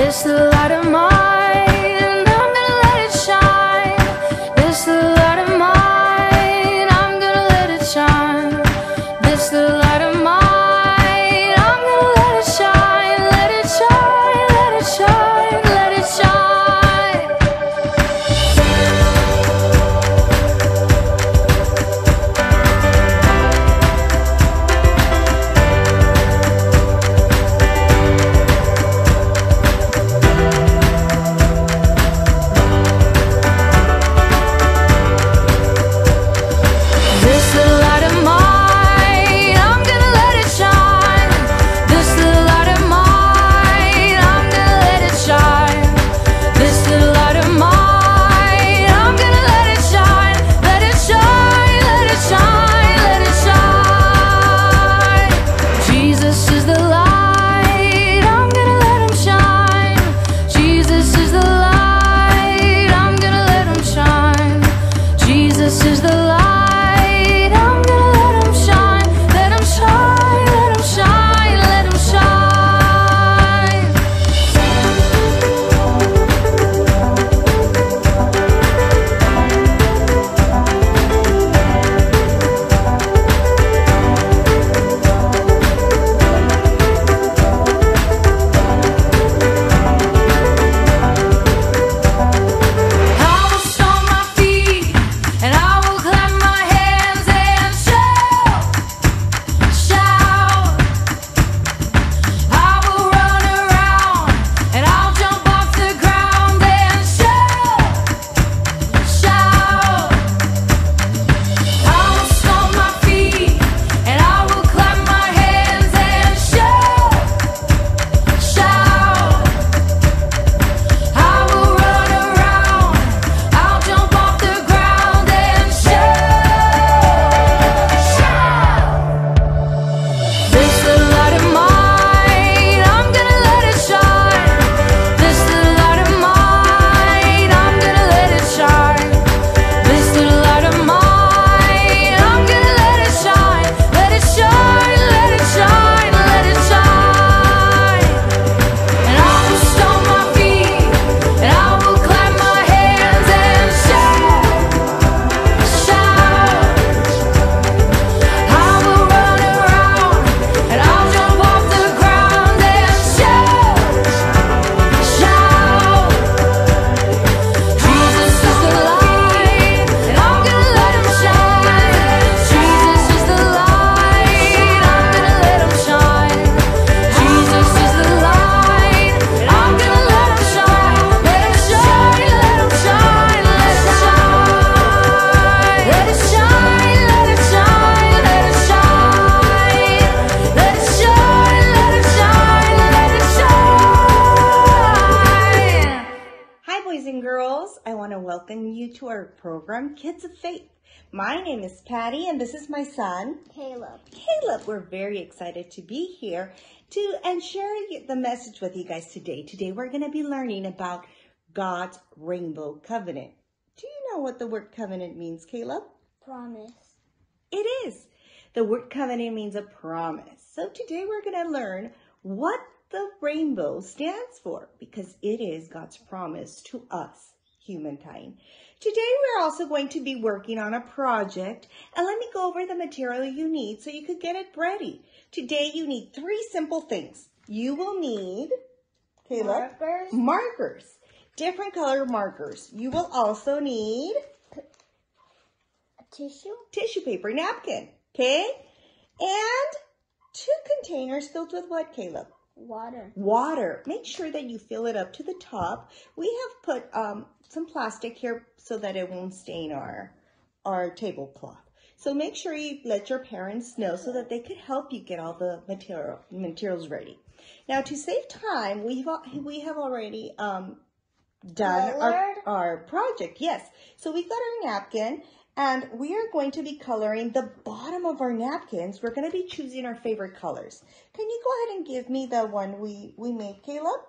This little light of mine, I'm gonna let it shine. This little light of mine, I'm gonna let it shine. This little light of mine, I'm gonna let it shine. Let it shine, let it shine, let it shine. This little light of mine, I'm gonna let it shine. This little light of mine, I'm gonna let it shine. This little light of mine, I'm gonna let it shine. Let it shine, let it shine, let it shine. Jesus is the light, I'm gonna let him shine. Jesus is the light, I'm gonna let him shine. Jesus is the light. I want to welcome you to our program, Kids of Faith. My name is Patty, and this is my son, Caleb. Caleb. We're very excited to be here and share the message with you guys today. Today, we're going to be learning about God's rainbow covenant. Do you know what the word covenant means, Caleb? Promise. It is. The word covenant means a promise. So today, we're going to learn what the rainbow stands for, because it is God's promise to us, humankind. Today we're also going to be working on a project, and let me go over the material you need so you could get it ready. Today you need 3 simple things. You will need, Caleb, markers, different color markers. You will also need tissue paper, napkin, okay? And 2 containers filled with what, Caleb? Water. Make sure that you fill it up to the top. We have put some plastic here so that it won't stain our tablecloth. So make sure you let your parents know so that they could help you get all the materials ready. Now, to save time, we have already done our project. Yes. So we've got our napkin. And we are going to be coloring the bottom of our napkins. We're going to be choosing our favorite colors. Can you go ahead and give me the one we made, Caleb?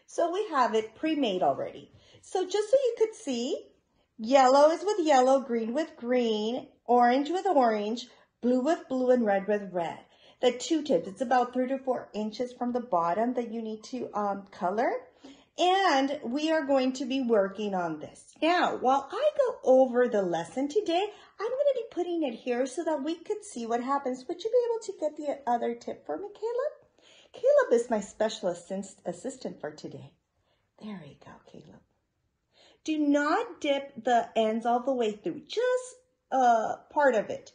So we have it pre-made already. So just so you could see, yellow is with yellow, green with green, orange with orange, blue with blue, and red with red. The 2 tips, it's about 3 to 4 inches from the bottom that you need to color. And we are going to be working on this. Now, while I go over the lesson today, I'm going to be putting it here so that we could see what happens. Would you be able to get the other tip for me, Caleb? Caleb is my special assistant for today. There you go, Caleb. Do not dip the ends all the way through, just part of it.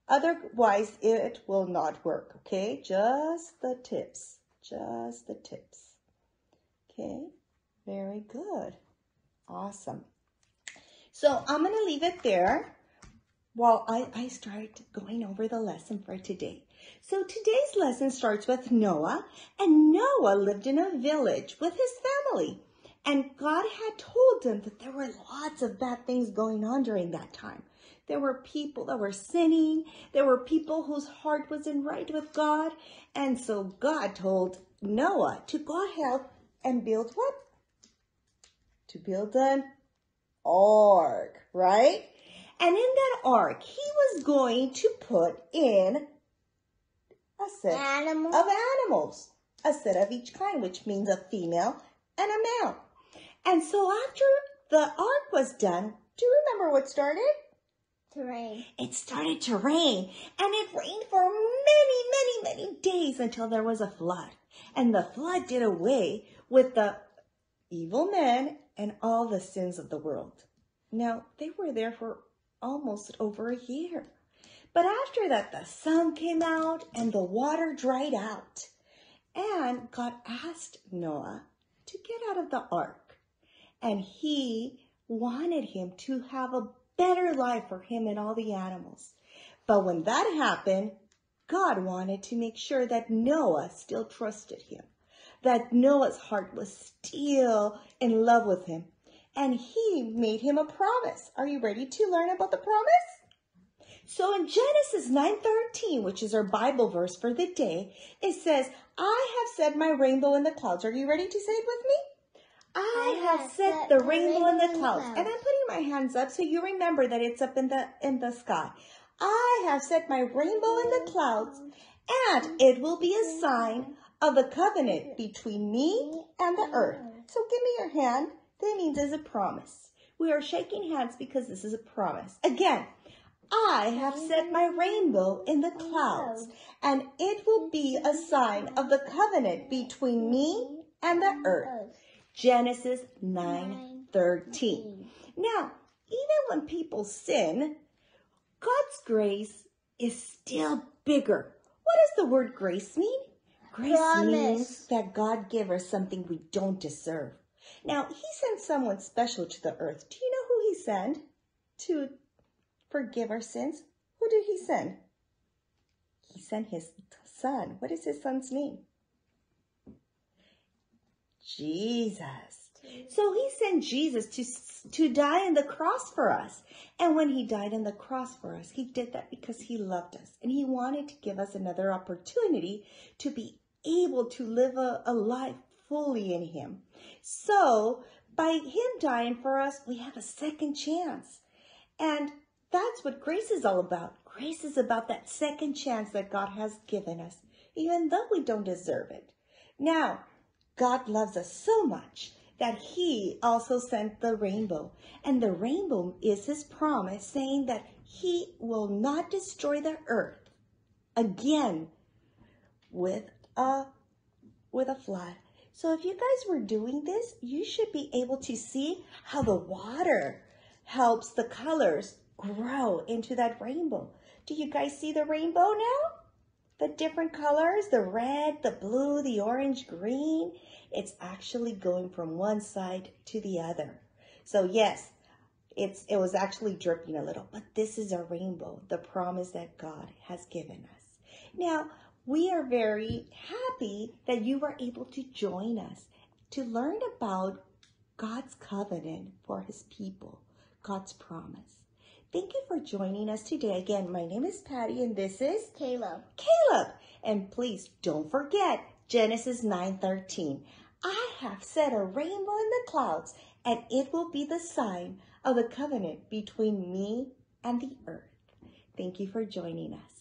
Otherwise, it will not work, okay? Just the tips, just the tips. Okay, very good. Awesome. So I'm going to leave it there while I start going over the lesson for today. So today's lesson starts with Noah, and Noah lived in a village with his family. And God had told him that there were lots of bad things going on during that time. There were people that were sinning. There were people whose heart wasn't right with God. And so God told Noah to go ahead and build what? To build an ark, right? And in that ark, he was going to put in a set of animals. A set of each kind, which means a female and a male. And so after the ark was done, do you remember what started? To rain. It started to rain, and it rained for many days until there was a flood. And the flood did away with the evil men and all the sins of the world. Now, they were there for almost over a year. But after that, the sun came out and the water dried out. And God asked Noah to get out of the ark. And he wanted him to have a better life for him and all the animals. But when that happened, God wanted to make sure that Noah still trusted him, that Noah's heart was still in love with him. And he made him a promise. Are you ready to learn about the promise? So in Genesis 9:13, which is our Bible verse for the day, it says, I have set my rainbow in the clouds. Are you ready to say it with me? I have set the rainbow in the clouds. And I'm putting my hands up so you remember that it's up in the sky. I have set my rainbow in the clouds, and it will be a sign of the covenant between me and the earth. So give me your hand. That means it's a promise. We are shaking hands because this is a promise. Again, I have set my rainbow in the clouds, and it will be a sign of the covenant between me and the earth. Genesis 9:13. Now, even when people sin, God's grace is still bigger. What does the word grace mean? Grace means that God gives us something we don't deserve. Now, he sent someone special to the earth. Do you know who he sent to forgive our sins? Who did he send? He sent his son. What is his son's name? Jesus. So he sent Jesus to die on the cross for us. And when he died on the cross for us, he did that because he loved us. And he wanted to give us another opportunity to be able to live a life fully in him. So by him dying for us, we have a second chance. And that's what grace is all about. Grace is about that second chance that God has given us, even though we don't deserve it. Now, God loves us so much that he also sent the rainbow. And the rainbow is his promise saying that he will not destroy the earth again with a flood. So if you guys were doing this, you should be able to see how the water helps the colors grow into that rainbow. Do you guys see the rainbow now? The different colors, the red, the blue, the orange, green. It's actually going from one side to the other. So yes, it was actually dripping a little, but this is a rainbow, the promise that God has given us. Now, we are very happy that you were able to join us to learn about God's covenant for his people, God's promise. Thank you for joining us today. Again, my name is Patty, and this is Caleb. And please don't forget Genesis 9:13. I have set a rainbow in the clouds, and it will be the sign of the covenant between me and the earth. Thank you for joining us.